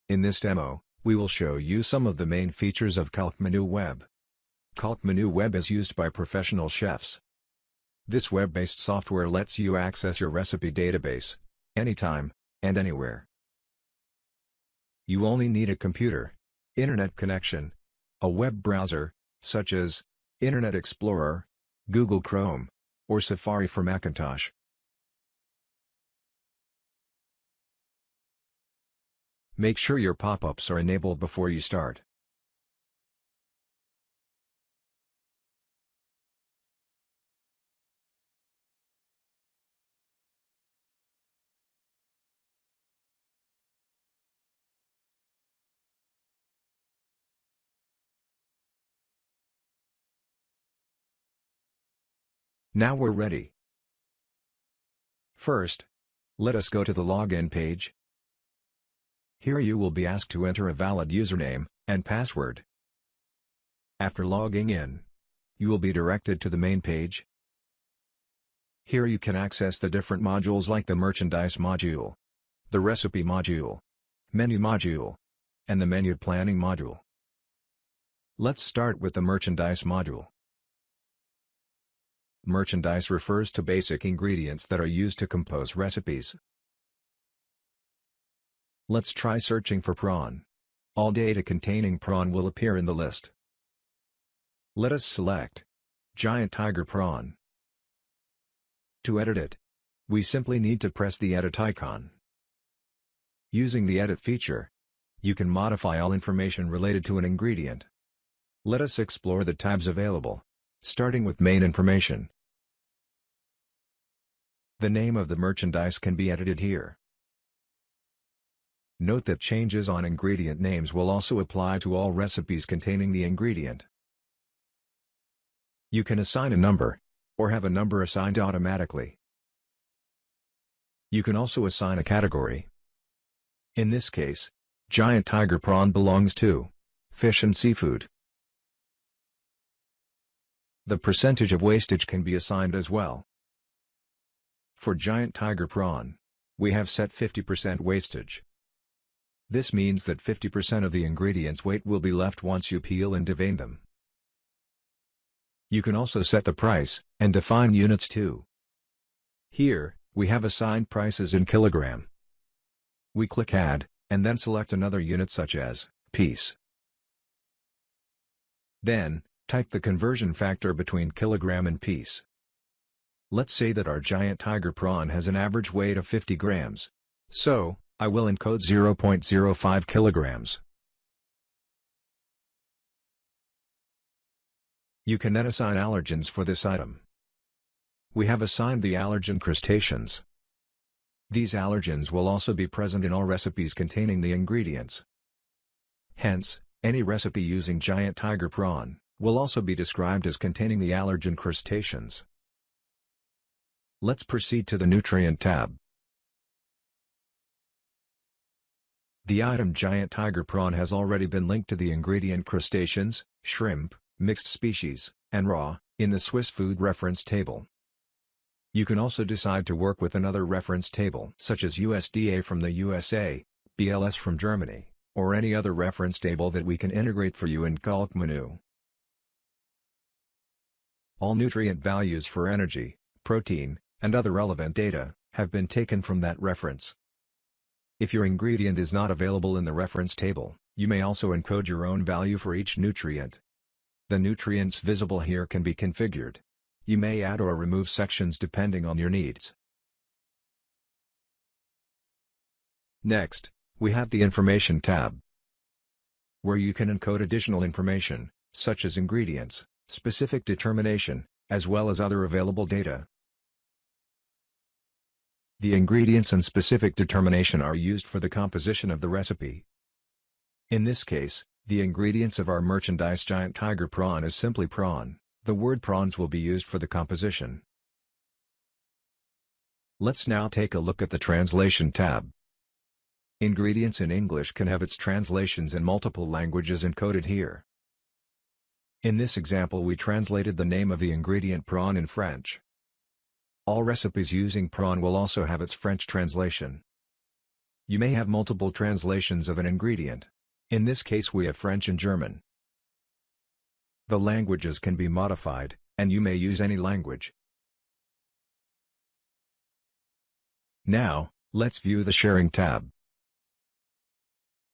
In this demo, we will show you some of the main features of CALCMENU Web. CALCMENU Web is used by professional chefs. This web-based software lets you access your recipe database, anytime, and anywhere. You only need a computer, internet connection, a web browser, such as Internet Explorer, Google Chrome, or Safari for Macintosh. Make sure your pop-ups are enabled before you start. Now we're ready. First, let us go to the login page. Here you will be asked to enter a valid username and password. After logging in, you will be directed to the main page. Here you can access the different modules like the merchandise module, the recipe module, menu module, and the menu planning module. Let's start with the merchandise module. Merchandise refers to basic ingredients that are used to compose recipes. Let's try searching for prawn. All data containing prawn will appear in the list. Let us select Giant Tiger Prawn. To edit it, we simply need to press the edit icon. Using the edit feature, you can modify all information related to an ingredient. Let us explore the tabs available, starting with main information. The name of the merchandise can be edited here. Note that changes on ingredient names will also apply to all recipes containing the ingredient. You can assign a number, or have a number assigned automatically. You can also assign a category. In this case, Giant Tiger Prawn belongs to fish and seafood. The percentage of wastage can be assigned as well. For Giant Tiger Prawn, we have set 50% wastage. This means that 50% of the ingredient's weight will be left once you peel and devein them. You can also set the price, and define units too. Here, we have assigned prices in kilogram. We click Add, and then select another unit such as piece. Then, type the conversion factor between kilogram and piece. Let's say that our Giant Tiger Prawn has an average weight of 50 grams. So, I will encode 0.05 kilograms. You can then assign allergens for this item. We have assigned the allergen crustaceans. These allergens will also be present in all recipes containing the ingredients. Hence, any recipe using Giant Tiger Prawn will also be described as containing the allergen crustaceans. Let's proceed to the Nutrient tab. The item Giant Tiger Prawn has already been linked to the ingredient crustaceans, shrimp, mixed species, and raw, in the Swiss food reference table. You can also decide to work with another reference table such as USDA from the USA, BLS from Germany, or any other reference table that we can integrate for you in CALCMENU. All nutrient values for energy, protein, and other relevant data have been taken from that reference. If your ingredient is not available in the reference table, you may also encode your own value for each nutrient. The nutrients visible here can be configured. You may add or remove sections depending on your needs. Next, we have the Information tab, where you can encode additional information, such as ingredients, specific determination, as well as other available data. The ingredients and specific determination are used for the composition of the recipe. In this case, the ingredients of our merchandise Giant Tiger Prawn is simply prawn. The word prawns will be used for the composition. Let's now take a look at the Translation tab. Ingredients in English can have its translations in multiple languages encoded here. In this example we translated the name of the ingredient prawn in French. All recipes using prawn will also have its French translation. You may have multiple translations of an ingredient. In this case we have French and German. The languages can be modified, and you may use any language. Now, let's view the Sharing tab.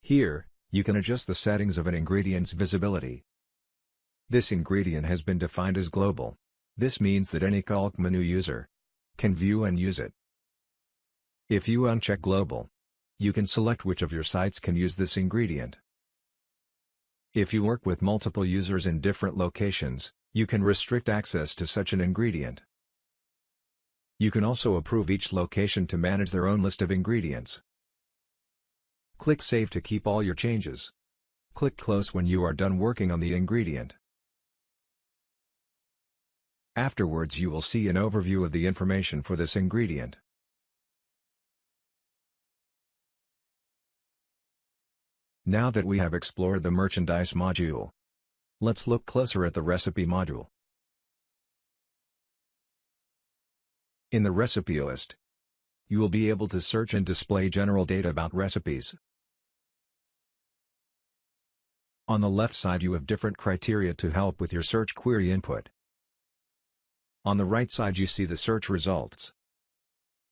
Here, you can adjust the settings of an ingredient's visibility. This ingredient has been defined as global. This means that any CALCMENU user can view and use it. If you uncheck global, you can select which of your sites can use this ingredient. If you work with multiple users in different locations, you can restrict access to such an ingredient. You can also approve each location to manage their own list of ingredients. Click Save to keep all your changes. Click Close when you are done working on the ingredient. Afterwards you will see an overview of the information for this ingredient. Now that we have explored the merchandise module, let's look closer at the recipe module. In the recipe list, you will be able to search and display general data about recipes. On the left side you have different criteria to help with your search query input. On the right side you see the search results.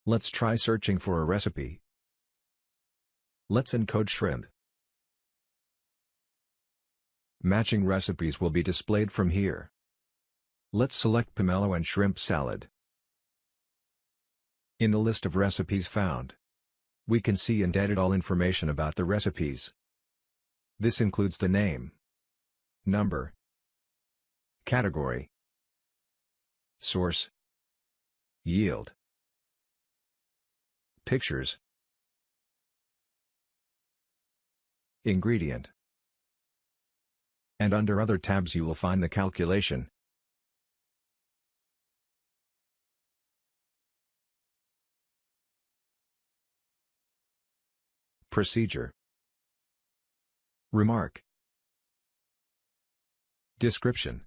Let's try searching for a recipe. Let's encode shrimp. Matching recipes will be displayed from here. Let's select pomelo and shrimp salad. In the list of recipes found, we can see and edit all information about the recipes. This includes the name, number, category, source, yield, pictures, ingredient. And under other tabs you will find the calculation, procedure, remark, description,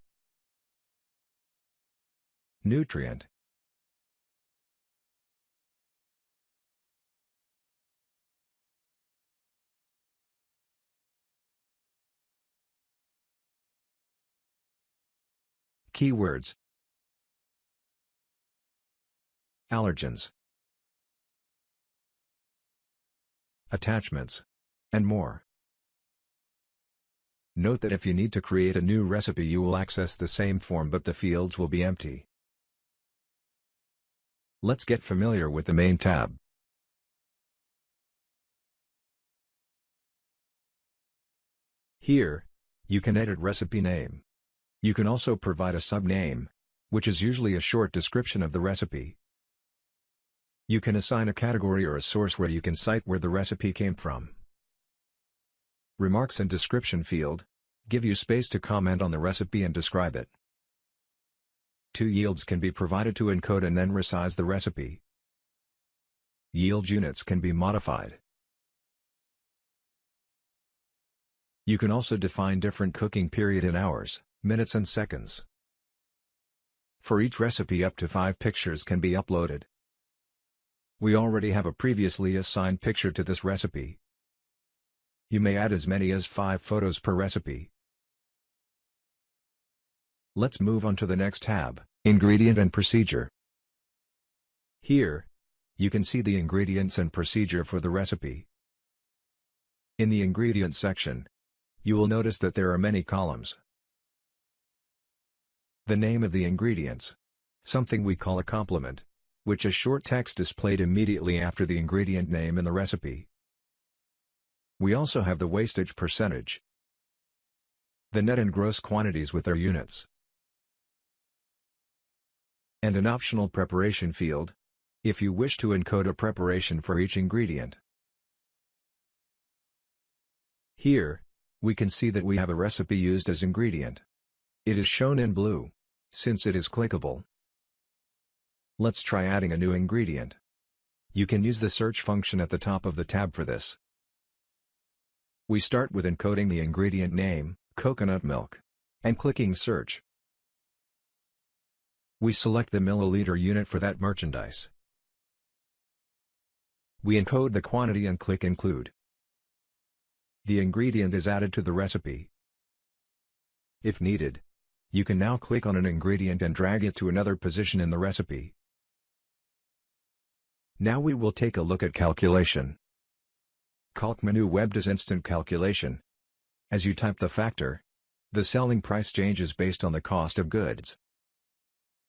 nutrient, keywords, allergens, attachments, and more. Note that if you need to create a new recipe you will access the same form but the fields will be empty. Let's get familiar with the main tab. Here, you can edit recipe name. You can also provide a subname, which is usually a short description of the recipe. You can assign a category or a source where you can cite where the recipe came from. Remarks and description field give you space to comment on the recipe and describe it. 2 yields can be provided to encode and then resize the recipe. Yield units can be modified. You can also define different cooking period in hours, minutes and seconds. For each recipe up to 5 pictures can be uploaded. We already have a previously assigned picture to this recipe. You may add as many as 5 photos per recipe. Let's move on to the next tab, Ingredient and Procedure. Here, you can see the ingredients and procedure for the recipe. In the ingredient section, you will notice that there are many columns. The name of the ingredients, something we call a complement, which is short text displayed immediately after the ingredient name in the recipe. We also have the wastage percentage, the net and gross quantities with their units, and an optional preparation field, if you wish to encode a preparation for each ingredient. Here, we can see that we have a recipe used as ingredient. It is shown in blue, since it is clickable. Let's try adding a new ingredient. You can use the search function at the top of the tab for this. We start with encoding the ingredient name, coconut milk, and clicking search. We select the milliliter unit for that merchandise. We encode the quantity and click Include. The ingredient is added to the recipe. If needed, you can now click on an ingredient and drag it to another position in the recipe. Now we will take a look at calculation. CALCMENU Web does instant calculation. As you type the factor, the selling price changes based on the cost of goods.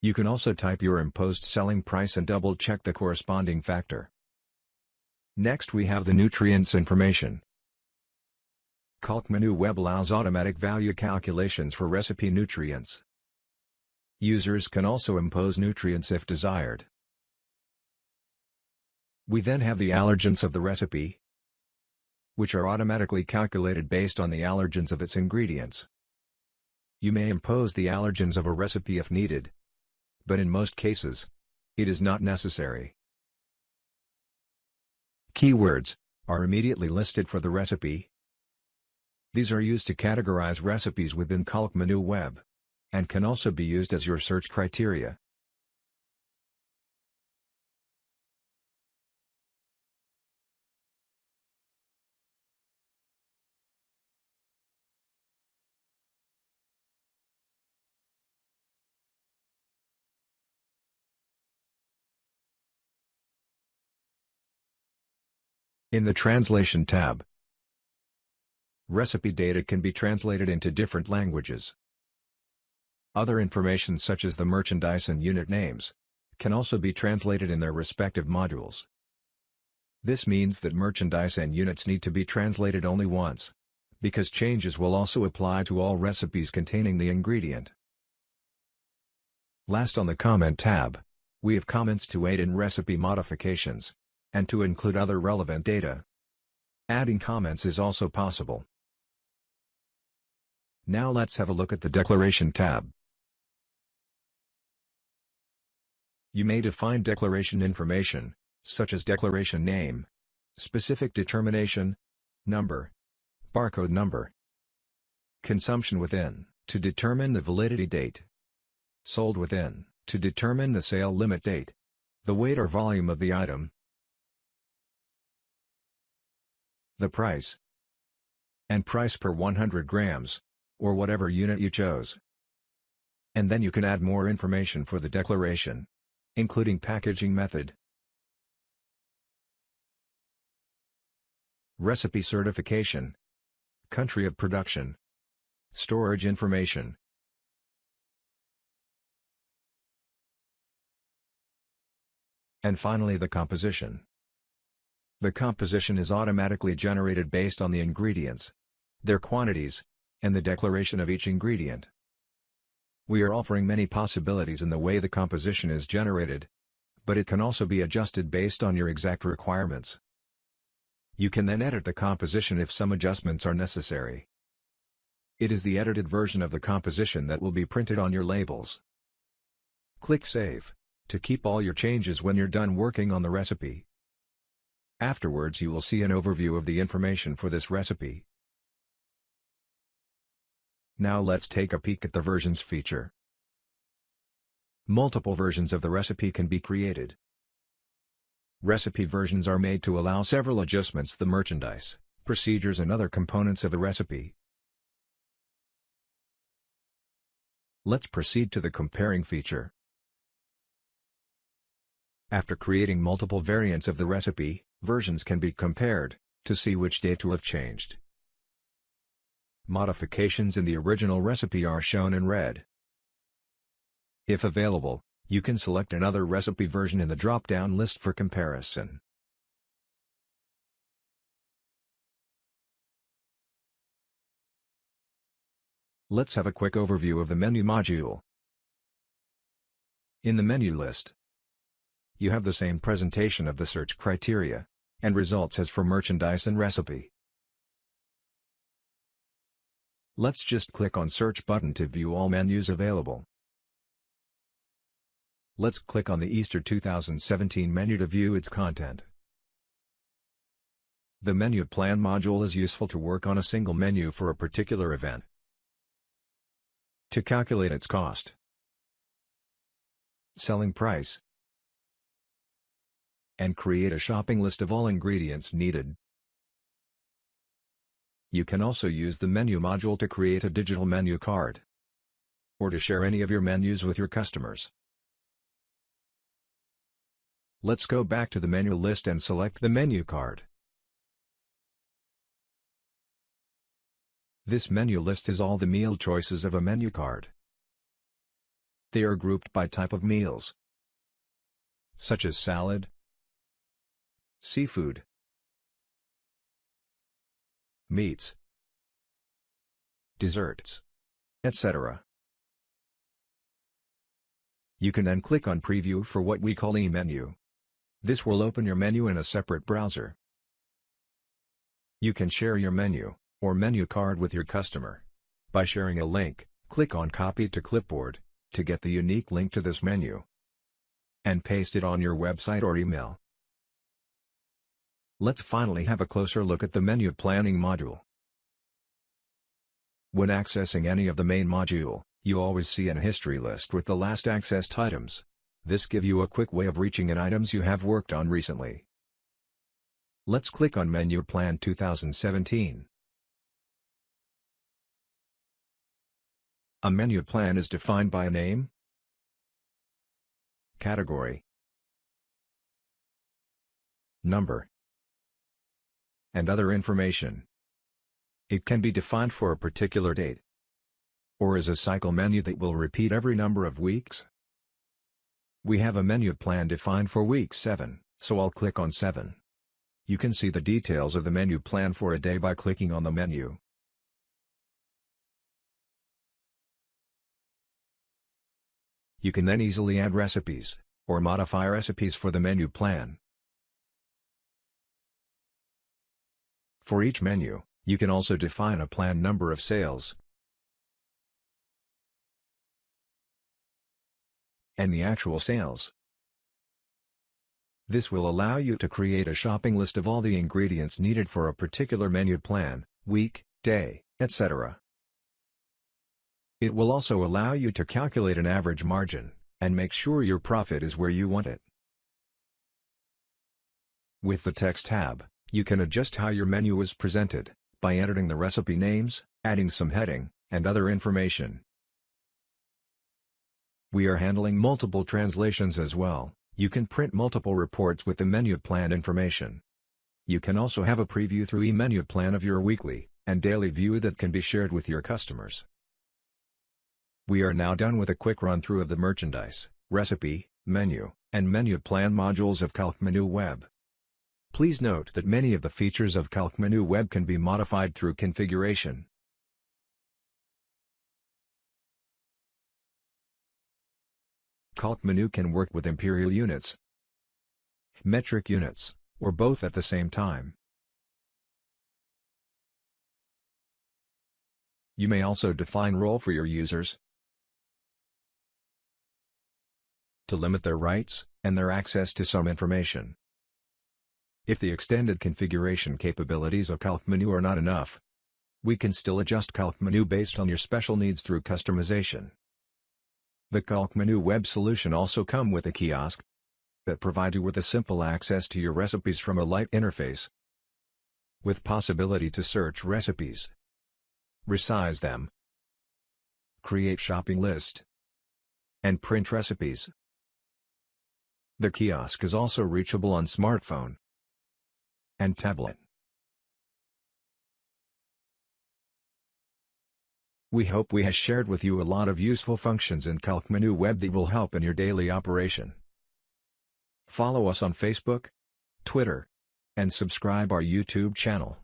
You can also type your imposed selling price and double-check the corresponding factor. Next we have the nutrients information. CALCMENU Web allows automatic value calculations for recipe nutrients. Users can also impose nutrients if desired. We then have the allergens of the recipe, which are automatically calculated based on the allergens of its ingredients. You may impose the allergens of a recipe if needed, but in most cases, it is not necessary. Keywords are immediately listed for the recipe. These are used to categorize recipes within CALCMENU Web, and can also be used as your search criteria. In the Translation tab, recipe data can be translated into different languages. Other information such as the merchandise and unit names can also be translated in their respective modules. This means that merchandise and units need to be translated only once, because changes will also apply to all recipes containing the ingredient. Last, on the Comment tab, we have comments to aid in recipe modifications, and to include other relevant data. Adding comments is also possible. Now let's have a look at the Declaration tab. You may define declaration information, such as declaration name, specific determination, number, barcode number, consumption within, to determine the validity date, sold within, to determine the sale limit date, the weight or volume of the item, the price, and price per 100 grams, or whatever unit you chose. And then you can add more information for the declaration, including packaging method, recipe certification, country of production, storage information, and finally the composition. The composition is automatically generated based on the ingredients, their quantities, and the declaration of each ingredient. We are offering many possibilities in the way the composition is generated, but it can also be adjusted based on your exact requirements. You can then edit the composition if some adjustments are necessary. It is the edited version of the composition that will be printed on your labels. Click Save to keep all your changes when you're done working on the recipe. Afterwards you will see an overview of the information for this recipe. Now let's take a peek at the versions feature. Multiple versions of the recipe can be created. Recipe versions are made to allow several adjustments to the merchandise, procedures and other components of a recipe. Let's proceed to the comparing feature. After creating multiple variants of the recipe, versions can be compared, to see which data have changed. Modifications in the original recipe are shown in red. If available, you can select another recipe version in the drop-down list for comparison. Let's have a quick overview of the menu module. In the menu list, you have the same presentation of the search criteria and results as for merchandise and recipe. Let's just click on Search button to view all menus available. Let's click on the Easter 2017 menu to view its content. The Menu Plan module is useful to work on a single menu for a particular event. To calculate its cost, selling price, and create a shopping list of all ingredients needed. You can also use the menu module to create a digital menu card, or to share any of your menus with your customers. Let's go back to the menu list and select the menu card. This menu list is all the meal choices of a menu card. They are grouped by type of meals, such as salad, seafood, meats, desserts, etc. You can then click on Preview for what we call e-menu. This will open your menu in a separate browser. You can share your menu or menu card with your customer. By sharing a link, click on Copy to Clipboard to get the unique link to this menu and paste it on your website or email. Let's finally have a closer look at the menu planning module. When accessing any of the main module, you always see a history list with the last accessed items. This gives you a quick way of reaching in items you have worked on recently. Let's click on Menu Plan 2017. A menu plan is defined by a name, category, number, and other information. It can be defined for a particular date, or as a cycle menu that will repeat every number of weeks. We have a menu plan defined for week 7, so I'll click on 7. You can see the details of the menu plan for a day by clicking on the menu. You can then easily add recipes, or modify recipes for the menu plan. For each menu, you can also define a planned number of sales and the actual sales. This will allow you to create a shopping list of all the ingredients needed for a particular menu plan, week, day, etc. It will also allow you to calculate an average margin, and make sure your profit is where you want it. With the Text tab, you can adjust how your menu is presented, by editing the recipe names, adding some heading, and other information. We are handling multiple translations as well. You can print multiple reports with the menu plan information. You can also have a preview through e-menu plan of your weekly and daily view that can be shared with your customers. We are now done with a quick run-through of the merchandise, recipe, menu, and menu plan modules of CALCMENU Web. Please note that many of the features of CALCMENU Web can be modified through configuration. CALCMENU can work with imperial units, metric units, or both at the same time. You may also define role for your users to limit their rights and their access to some information. If the extended configuration capabilities of CALCMENU are not enough, we can still adjust CALCMENU based on your special needs through customization. The CALCMENU Web solution also comes with a kiosk that provides you with a simple access to your recipes from a light interface, with possibility to search recipes, resize them, create shopping list, and print recipes. The kiosk is also reachable on smartphone and tablet. We hope we have shared with you a lot of useful functions in CALCMENU Web that will help in your daily operation. Follow us on Facebook, Twitter, and subscribe our YouTube channel.